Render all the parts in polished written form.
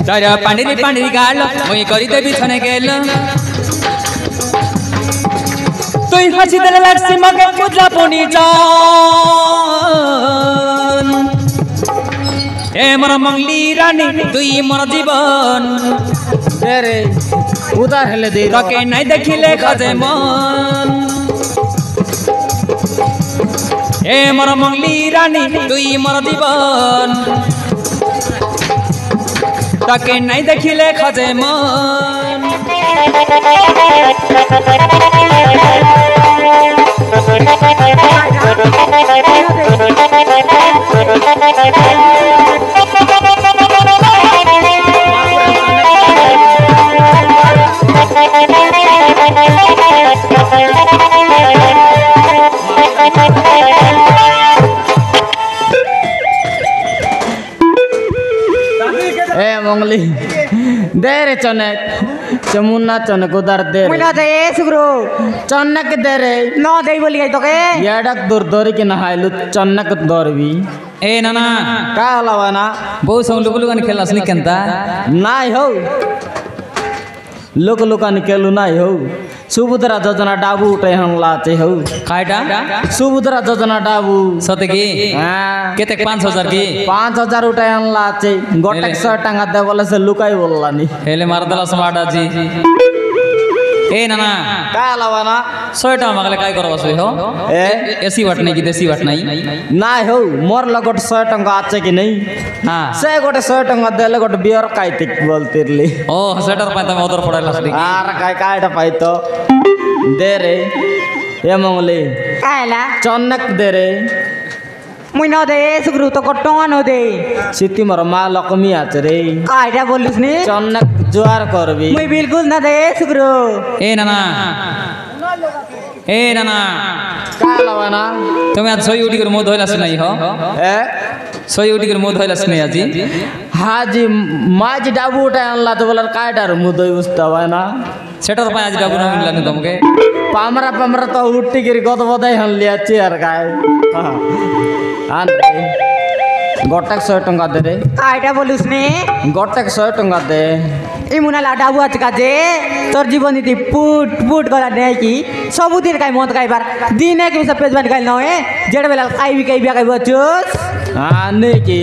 तर पांडरी पांडरी गाल मुई करी देबी छने गेल तुई हसी देले लागसी मगे पूजा पुनी जान ए मोर मंगली रानी तुई मोर जीवन रे उदार हेले दे तके नहीं देखिले खजे मन ए मोर मंगली रानी तुई मोर जीवन तके नहीं देखिले खजे मन ए मंगली दे रे चनक चमुन्ना चनक उधर दे मुना दे सुग्रो चनक दे रे न दे बोली गई तो के येडक दूर दोरी के नहाइलु चनक दोरवी ए नाना का हलावाना बहु संग लुगुलुगान खेलस नि केंता नाय हो लोक लोकान केलु नाय हो सुभद्रा योजना डाबू उठे हम लाते हो कायटा सुभद्रा योजना डाबू सते की हां केते 5000 की 5000 उठे हम लाते गोटक 100 टंगा दे बोले से लुकाई बोललानी हेले मारदला समाडा जी ए नाना का हलावाना 100 टका मागले काय करबस हो ए एसी वाट नहीं की देसी वाट नहीं नाय हो मोर लगट 100 टंका आचे कि नहीं हां से गोटे 100 टंका देले गोटे बियर काइते बोलतिरली ओ सेटर पाता में उधर पड़ाला सदी आर काय कायटा पाइतो दे रे ए मंगली कायला चनक दे रे मुई न दे सुग्रो तो कटवा न दे सिटी मर मा लक्ष्मी आछ रे कायटा बोलिस नि चनक जुआर करबी मुई बिल्कुल न दे सुग्रो ए नाना का लवाना तुम्हें आज सोई उठी कर मुंह धोइलास नहीं हो ए सोई उठी कर मुंह धोइलास नहीं आजी हाजी माज डाबू उठा अनला तो बोलर कायटार मुदई उस्तवाना सेटर पाय आज डाबू न मिलला नि तुमके पामरा तो उठी गिरी गद बदाई हन लिया चेयर काय आन गोटक 100 टंका दे रे कायटा बोलिस नि गोटक 100 टंका दे ए मुना लाडा बुआ चका जे तोर जीवन नीति पुट पुट गला ने की सब दिन काय मत काय बार दिन एक सब पेज बन गल न ए जेड बेला काय भी काय बचोस हां ने की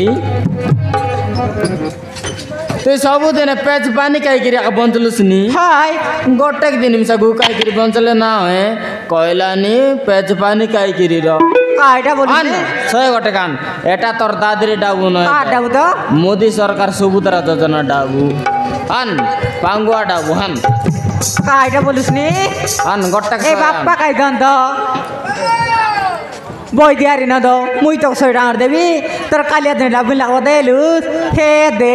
तो सब दिन पेज पानी काय गिरी बंचलुस नी हाय गोटक दिन में सगु काय गिरी बंचले ना है कोयला नी पेज पानी काय गिरी रो कायटा बोलिस आन नि 100 गोटे कान एटा तोर दादरी डाबू न काटा तो मोदी सरकार सुभद्रा योजना डाबू आन पांगुआ डाबू हन कायटा बोलिस नि आन गोटक ए बाप्पा काय गंध बोय दियारी न दो मुई तो सोडा आर देबी तर कालिया दे डाबू लागवा देलु हे दे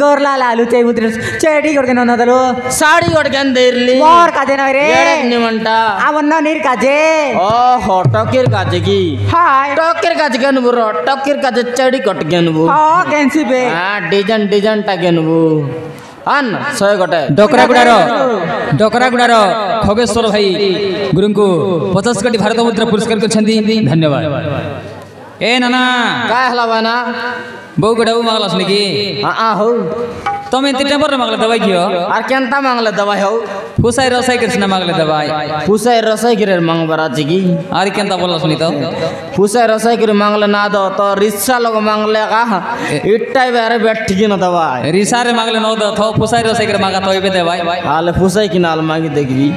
गोरला लालू चे उतर चेडी करके न दलो साड़ी गोटे कान देरली मोर काजे न रे एड़क निमंटा आवन्न निर काजे ओहो टकिर काजे की हाय टकिर काजे गनबु रो टकिर काजे चेडी कट गनबु हा कैंसी बे हां डिजाइन टा गनबु आन 100 गोटे डोकरा गुडारो खगेश्वर भाई गुरु को 50 कोटी भारत मुद्रा पुरस्कार करछंदी धन्यवाद ए नाना का हलावाना बहु गडाऊ मागलास नि की हां हो तमे तिटा पर मागले दवाई कियो आर केनता मांगले दवाई हो फुसाई रसाई कृष्ण मागले दवाई पुसाई रसाई गिरे मांग बराची की आर केनता बोलस नि तो पुसाई रसाई गिरे मांगले ना दो तो रिक्शा लोग मांगले का इट्टाई बेरे बैठी की न दवाई रिसारे मागले न दो थो फुसाई रसाई कर मागा तो बे दवाई हाले पुसाई की नाल मांगी देखबी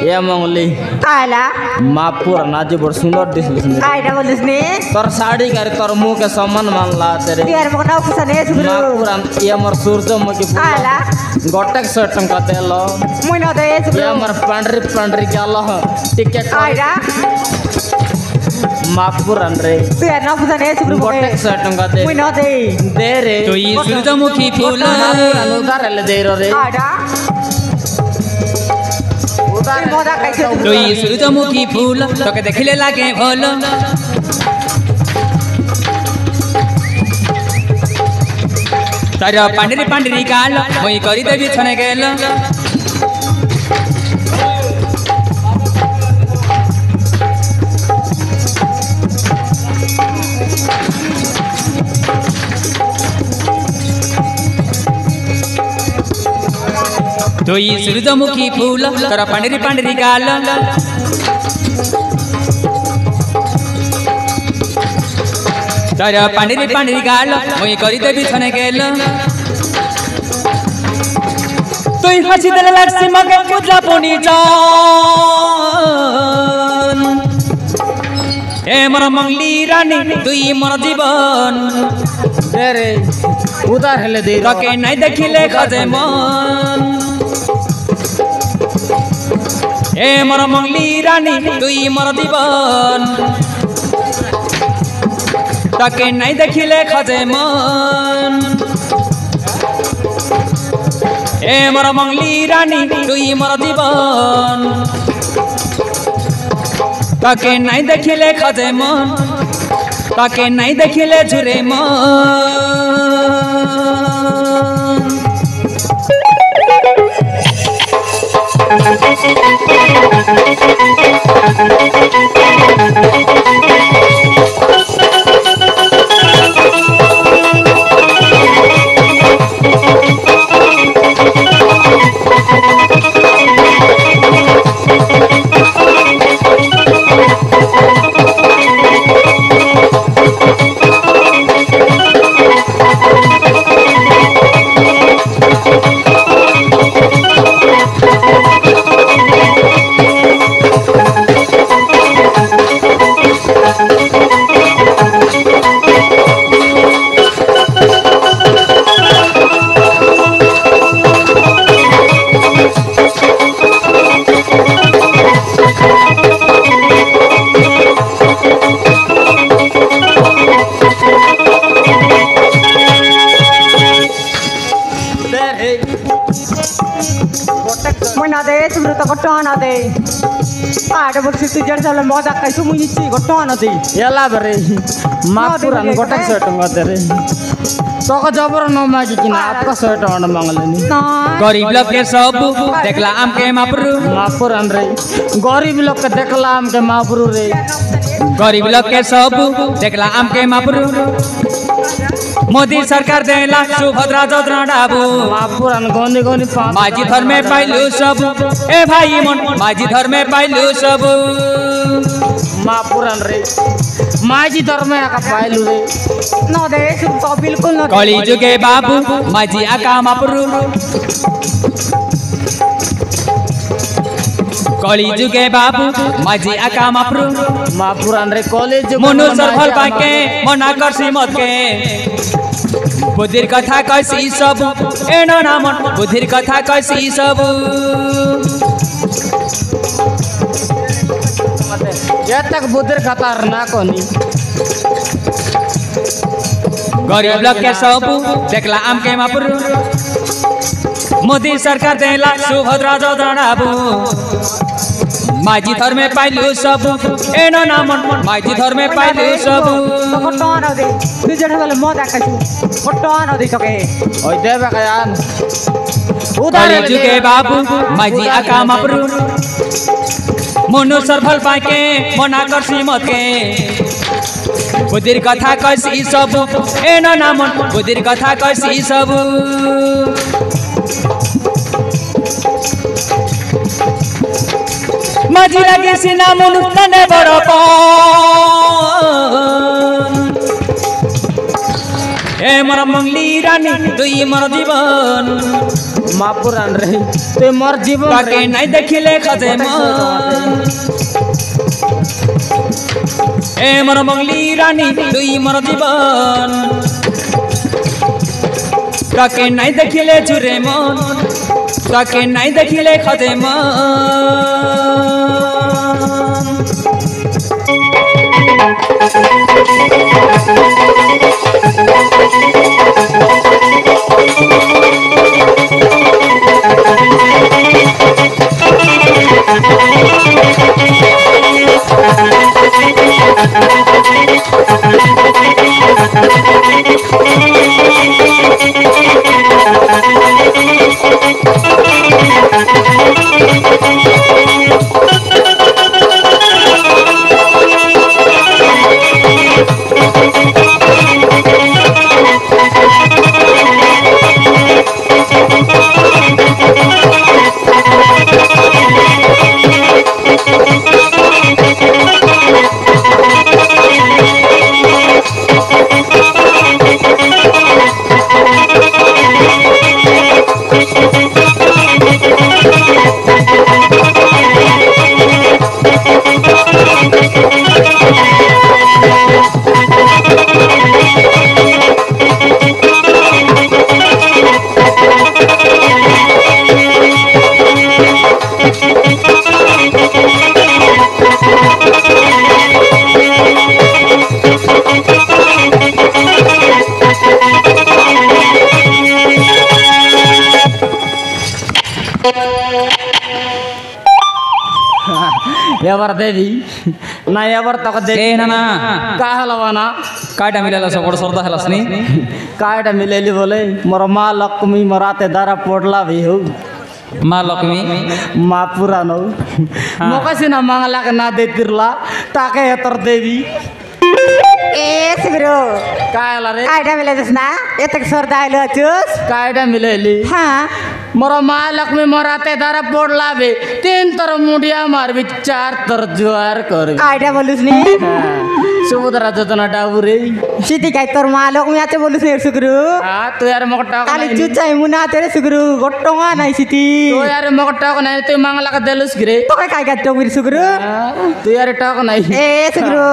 ये मंगली कायला मापुर नाजी बड़ सुंदर दिसलिस ने कायटा बोलिस नि तोर साड़ी कर तोर मुंह के सम्मान मानला तेरे यार मगना कुसने सुग्रो मापुर ये मोर सूरजमुखी फूल कायला गोटक 100 टंका देलो मुई न दे ये सुग्रो मोर पंडरी गेलो टिकट कायटा मापुर रे तू यार न कुसने सुग्रो गोटक 100 टंका दे मुई न दे दे रे तो ये सूरजमुखी फूल उधार ले दे रे कायटा उधार मोदा कैसे तो ये सूरजमुखी फूल तो के देखले लागे भोल तारा पांडरी काल मोई करी देबी छने गेल तुई सूरजमुखी फूल तर पांडरी पांडरी गाल तर पांडरी पांडरी गाल मुई करी देबी छने गेल तुई हसी देले लागसी मगे मुद्रा पुनी जान ए मोर मंगली रानी तुई मोर जीवन रे उधार हेले दे तके नहीं देखिले खजे मन ए मोर मंगली रानी तुई मोर जीवन तके नहीं देखिले खजे मन ए मोर मंगली रानी तुई मोर जीवन तके नहीं देखिले खजे मन तके नहीं देखिले झुरे मन आठ वर्ष तुझ्या झालं मजा काय सुमुनीची गोटो नदी ఎలా బరే మాపుర్ అన్ గొట్టక సటం గదరే तोक जबर न मागी किन आपका सट अंड मंगलनी गरीब लोग के सब देखला आम के मापुरु मापुर अन रे गरीब लोग के देखला आम के मापुरु रे गरीब लोग के सब देखला आम के मापुरु मोदी सरकार देला सुभद्रा योजना डाबू मापुर अन गोनी गोनी माझी धर में पाइलु सब ए भाई मन माझी धर में पाइलु सब मापुर अन रे माझी धर में आका पाइलु रे न दे तो बिल्कुल न कली जुगे बाबू माझी आका मापुरु कली जुगे बाबू माझी आका मापुरु मापुर अन रे कॉलेज मनु सरफल बाके मना करसी मत के बुद्धिर कथा कैसी सब एनो नाम बुद्धिर कथा कैसी सब ये तक बुद्धिर खतरनाक होनी गरीब लोग के सब देखला आम के मापुरु मोदी सरकार देला सुभद्रा योजना डाबू माझी धर में पाइलु सब एनो नाम माझी धर में पाइलु सब गोटो न दे तुझ्या झालं मजा काय गोटो न दे सके ओय देबे कयान उधारे जुगे बाबू माझी आका मापुरु मनु सरफल पाके मना करसी मत के बुद्धिर कथा कैसी सब एनो नाम बुद्धिर कथा कैसी सब माझी लगे सिना मनु तने बड़ो ए मोर मंगली रानी तुई मोर जीवन मापुर अन रे ते मोर जीवन ताके नहीं देखिले खजे मन ए मोर मंगली रानी तुई मोर जीवन ताके नहीं देखिले झुरे मन ताके नहीं देखिले खजे मन এবার দেবি না এবার তোকে ए দেবি ना ना কা হলবা না काटा मिलाला सब सरदा हलास नी কায়টা মিলেলি বলে মোর মা লক্ষ্মী মরাতে দ্বারা পড়লা ভি হো माँ लक्ष्मी মা পুরানো মকাছি না মাংলাকে না দেতিরলা তাকে এতর দেবি ए सुग्रो কায়লা রে कायटा मिले जस ना एतक सरदा आइलो चुस কায়টা মিলেলি हाँ मोर माँ लक्ष्मी मराते द्वारा पड़ला बे 3 तर मुंडिया मारबी 4 तर जुआर करबी कायटा बोलुस नी सुभद्रा जोजना डाबुरे सिटी काय तोर मालक मी आते बोलुस नी सुग्रो हाँ तू यार मकटा काली चुचाई मुना तेरे सुग्रो गोट्टोंगा नाही सिटी तू यार मकटा को नहीं तू मांगला का देलुस गिरे तो काय काय टोगरी सुग्रो तू यार टक नहीं ए सुग्रो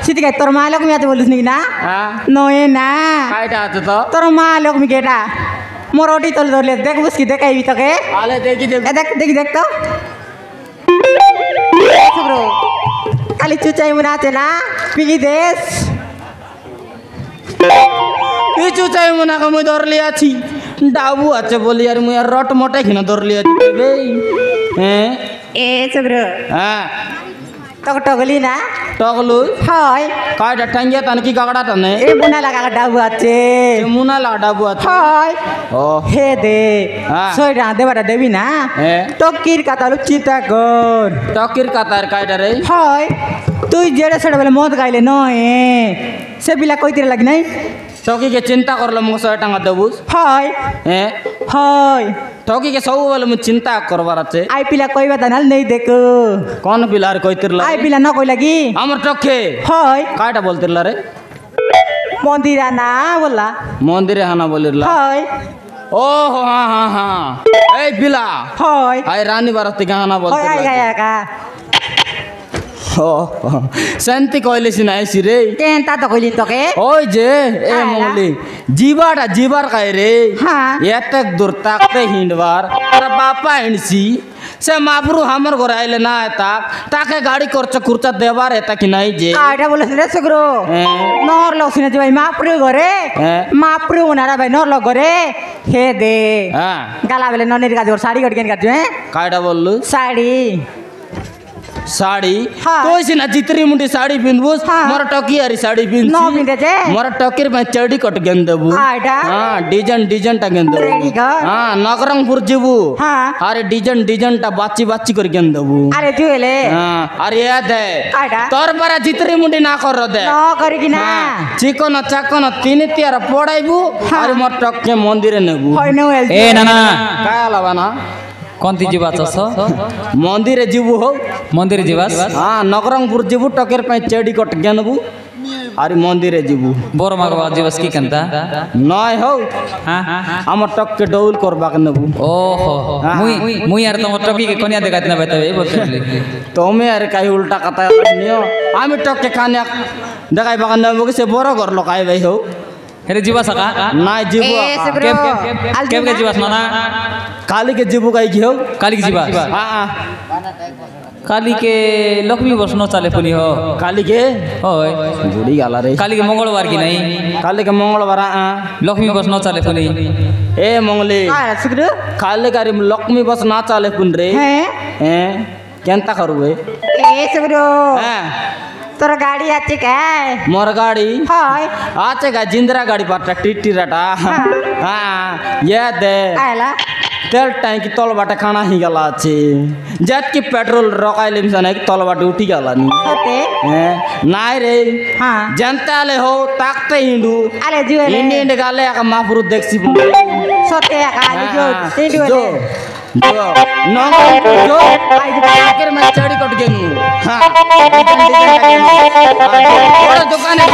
सिटी काय तोर मालक मी आते बोलुस नी ना हाँ नोए ना कायटा आते तो तोर मालक मी केटा मोरोटी तोल धरले देख बुसकी देखाई भी तके आले देखी देख ए देख देख देख तो सुग्रो काली चुचाई मुना चला पिगी देश इचु चाहे मुना का मुई दौर लिया थी डाबू अच्छे बोली यार मुई यार रट मोटे खिना दौर लिया थी बे हैं ए सुग्रो हाँ तक टगली ना टकलु हाय कायटा टंगिया तन की कागड़ा तने ए बुना लगा डाबू आचे मुना ला डाबू अच्छे हाय ओ हे दे हाँ। सोय रांधे बड़ा देवी ना ए टोकीर का तालु चिता कर टकिर का तार कायटा रे हाय तू जेड़े सड़े वाले मौत गाइले न ए से बिला कोई तेरे लग नहीं टकी के चिंता कर लो मुझसे टंगा देबुस हाय हैं हाय टकी के सब वाले मुझ चिंता करवार अच्छे आई पिला कोई बता नाल नहीं देखो कौन पिलार कोई तिरला आई पिला न कोई लगी हमर टके हाय कायटा बोल तिरला रे मंदिरा ना बोला मंदिरे हाना बोलिरला हाय ओह हाँ हाँ हाँ ए पिला हाय आई रानी बारती गाना बोल हाय आई तिरला गया का शांति कहले सिनाई सिरे केंता तो कोई तो के ओय जे ए आला। मोली जीवाड़ा जीवार काय रे हाँ। एतक दूर ताकते हिंडवार अरे बापा हिंडसी से मापरू हमर घर आइले ना ताके गाड़ी खर्च कुर्चा देवार एता कि नहीं जे आटा बोले रे सगरो हैं? नर लोग सुने भाई मापरू घरे हैं? मापरू उनारा भाई नर लोग घरे हे दे हाँ गाला बेले ननेर का जोर साड़ी कट के हैं कायडा बोललू साड़ी साड़ी हाँ। तो इसी ना जितरी मुंडी साड़ी पिंदबुस हाँ। मोर टकी यारी साड़ी पिंदसी न पिंदे जे मोर टकीर में चढ़ी कट गेंदबू आटा हाँ डिजाइन डिजाइन टा गेंदबू रेडी का हाँ नगरंगपुर जीबू हाँ अरे डिजाइन डिजाइन टा बाची बाची कर गेंदबू अरे तू ले हाँ अरे याद है आटा तोर बरा जितरी मुंडी ना कर दे न करी कि ना चिकन चाकन तीन तियार पड़ाइबू हाँ। अरे मोर टक के मंदिरे नेबू होय नो एल ए नाना काय लावा ना कौन ती जीवा चस मंदिरे जीबू हो मंदिर जीवास हाँ नगरंगपुर जीबू टकेर पे चढ़ी कट गेंदबू अरे मंदिरे जीबू बोर मगवा जीवास की कंता नय हो हां हम टक के डौल करबाक नेबू ओहो मुई मुई यार तुम टकी के कोनिया देखात ना बतावे बोलले तुम्हें यार काही उल्टा कथा नियो आम्ही टक के खाने देखाई बागान नेबू से बरो घर लोकाय भाई हो अरे जीवा सका नाय जीबू ए सगरो केम के जीवास नाना काली के जीबू काई की हो काली की जीवास हाँ काली के लक्ष्मी वर्ष न चले पुनी हो काली के ओए बुढ़ी गाला रे काली के मंगलवार की नहीं काली के मंगलवार लक्ष्मी वर्ष न चले पुनी ए मंगली आ सगरो काली गारी लक्ष्मी बस ना चाले पुन रे हैं हैं केंता करूए ए सगरो हैं तोर गाड़ी आचे काय मोर गाड़ी हाय आचे का जिंदरा गाड़ी पाटा टिट्टी रटा हाँ ये दे आला तेल टैंकी तल बाटे खाना ही गला अच्छे जत की पेट्रोल रकाइले मिसाने की तल बाटे उठी गला नी होते नाय रे हाँ जनता ले हो ताकते हिंडू अरे जुएले इंडी इंडी गाले का माफुरु देखसी सोते का जो तीन जो जुएले जो नो जो आखिर में चढ़ी कट गेनु हाँ बड़ा दुकान है